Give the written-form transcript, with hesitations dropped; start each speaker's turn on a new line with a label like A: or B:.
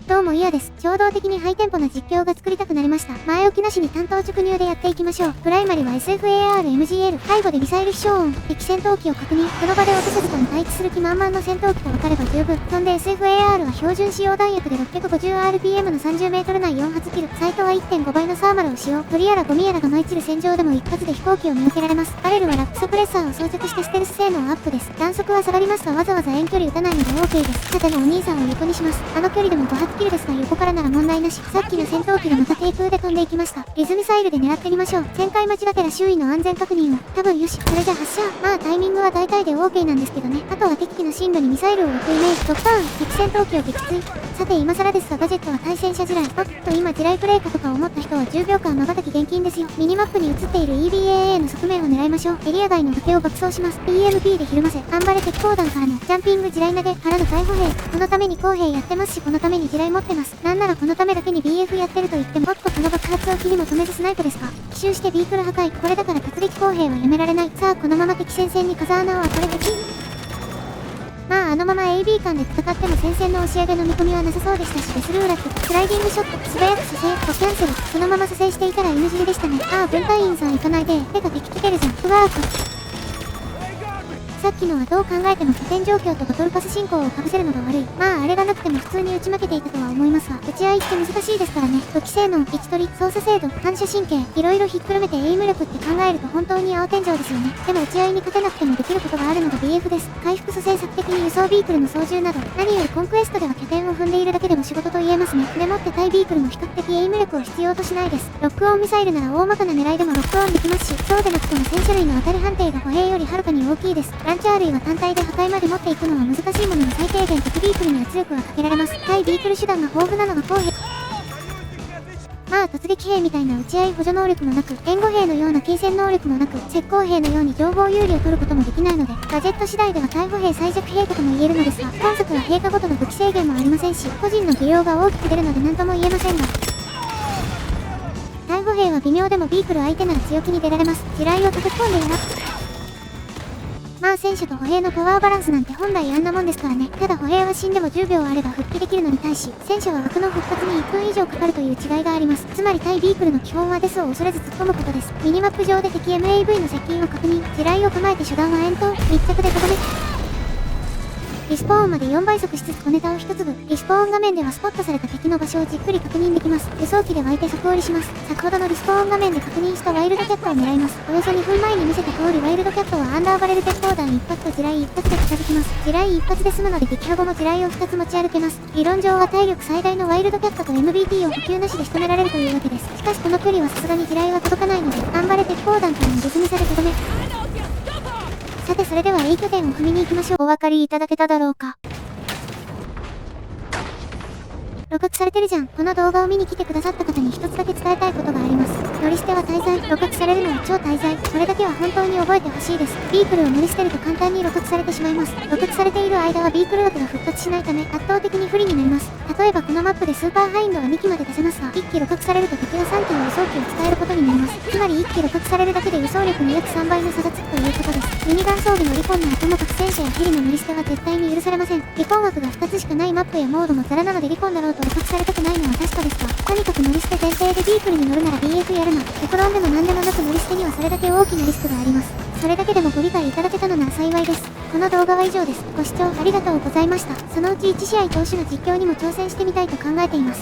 A: どうも嫌です。衝動的にハイテンポな実況が作りたくなりました。前置きなしに単刀直入でやっていきましょう。プライマリは SFAR-MGL、背後でミサイル飛翔音、敵戦闘機を確認、その場で落とせずとに待機する気満々の戦闘機と分かれば十分。そんで SFAR は標準使用弾薬で 650rpm の 30m 内4発キル、サイトは 1.5 倍のサーマルを使用。鳥やらゴミやらが舞い散る戦場でも一発で飛行機を見分けられます。バレルはラップサプレッサーを装着してステルス性能アップです。弾速は下がりますがわざわざ遠距離撃たないので OK です。さてのお兄さんを横にします。あの距離でも5発キルですが横からなら問題なし。さっきの戦闘機がまた低空で飛んでいきました。リズミサイルで狙ってみましょう。旋回待ちがてら周囲の安全確認を。多分よし。それじゃ発射。まあタイミングは大体で OK なんですけどね。あとは敵機の進路にミサイルを置くイメージ。ドクターン、敵戦闘機を撃墜。さて今更ですがガジェットは対戦車地雷。おっと今地雷プレイかとか思った人は10秒間瞬き厳禁ですよ。ミニマップに映っている EBAA の側面を狙いましょう。エリア外の崖を爆走します。EMP でひるませ。頑張れ敵砲弾からのジャンピング地雷投げからの逮捕兵。このために公兵やってますしこのために地雷持ってます。なんならこのためだけに BF やってると言っても、おっとこの爆発を気にも止めずスナイプですか。奇襲してビークル破壊。これだから突撃公兵はやめられない。さあこのまま敵戦線に風穴を開かれてき。まああのまま AB 間で戦っても戦線の押し上げの見込みはなさそうでしたし、デスルーラック、スライディングショット、素早く蘇生、キャンセル。そのまま蘇生していたら N 字でしたね。ああ分隊員さん行かないで。てか敵来てるじゃん。うわーと。さっきのはどう考えても拠点状況とバトルパス進行を被せるのが悪い。まああれがなくても普通に打ち負けていたとは思いますが、打ち合いって難しいですからね。武器性能、位置取り、操作精度、反射神経、いろいろひっくるめてエイム力って考えると本当に青天井ですよね。でも打ち合いに勝てなくてもできることがあるのが BF です。回復蘇生策的に輸送ビークルの操縦など、何よりコンクエストでは拠点を踏んでいるだけでも仕事と言えますね。でもって対ビークルも比較的エイム力を必要としないです。ロックオンミサイルなら大まかな狙いでもロックオンできますし、そうでなくても戦車類の当たり判定が歩兵よりはるかに大きいです。ランチャー類は単体で破壊まで持っていくのは難しいものの最低限敵ビークルに圧力はかけられます。対ビークル手段が豊富なのが公兵。まあ突撃兵みたいな打ち合い補助能力もなく、援護兵のような継戦能力もなく、石膏兵のように情報有利を取ることもできないので、ガジェット次第では逮捕兵最弱兵かとも言えるのですが、本作は兵科ごとの武器制限もありませんし、個人の技量が大きく出るので何とも言えませんが、逮捕兵は微妙でもビークル相手なら強気に出られます。地雷を叩き込んでやらまあ戦車と歩兵のパワーバランスなんて本来あんなもんですからね。ただ歩兵は死んでも10秒あれば復帰できるのに対し、戦車は枠の復活に1分以上かかるという違いがあります。つまり対ビークルの基本はデスを恐れず突っ込むことです。ミニマップ上で敵 MAV の接近を確認、地雷を構えて初段は遠投、密着でとどめ。リスポーンまで4倍速しつつ小ネタを1粒。リスポーン画面ではスポットされた敵の場所をじっくり確認できます。輸送機で湧いて即折りします。先ほどのリスポーン画面で確認したワイルドキャットを狙います。およそ2分前に見せた通りワイルドキャットはアンダーバレル鉄砲弾1発と地雷1発で近づきます。地雷1発で済むので撃破後も地雷を2つ持ち歩けます。理論上は体力最大のワイルドキャットと MBT を補給なしで仕留められるというわけです。しかしこの距離はさすがに地雷は届かないので、頑張れ鉄砲弾からのデスミサでとどめ。さてそれでは A 拠点を踏みに行きましょう。お分かりいただけただろうか。露獲されてるじゃん。この動画を見に来てくださった方に一つだけ伝えたいことがあります。乗り捨ては大罪。露獲されるのは超大罪。それだけは本当に覚えてほしいです。ビークルを乗り捨てると簡単に露獲されてしまいます。露獲されている間はビークル枠が復活しないため圧倒的に不利になります。例えばこのマップでスーパーハインドは2機まで出せますが、1機露獲されると敵は3機の輸送機を使えることになります。つまり1機露獲されるだけで輸送力の約3倍の差がつくということです。ミニガン装備のリコンならともかく戦車やヘリの乗り捨ては絶対に許されません。リコン枠が2つしかないマップやモードもザラなのでリコンだろうと露獲されたくないのは確かですが、とにかく乗り捨て前提でビークルに乗るなら BF やるな。テコロンでも何でもなく乗り捨てにはそれだけ大きなリスクがあります。それだけでもご理解いただけたのなら幸いです。この動画は以上です。ご視聴ありがとうございました。そのうち1試合投手の実況にも挑戦してみたいと考えています。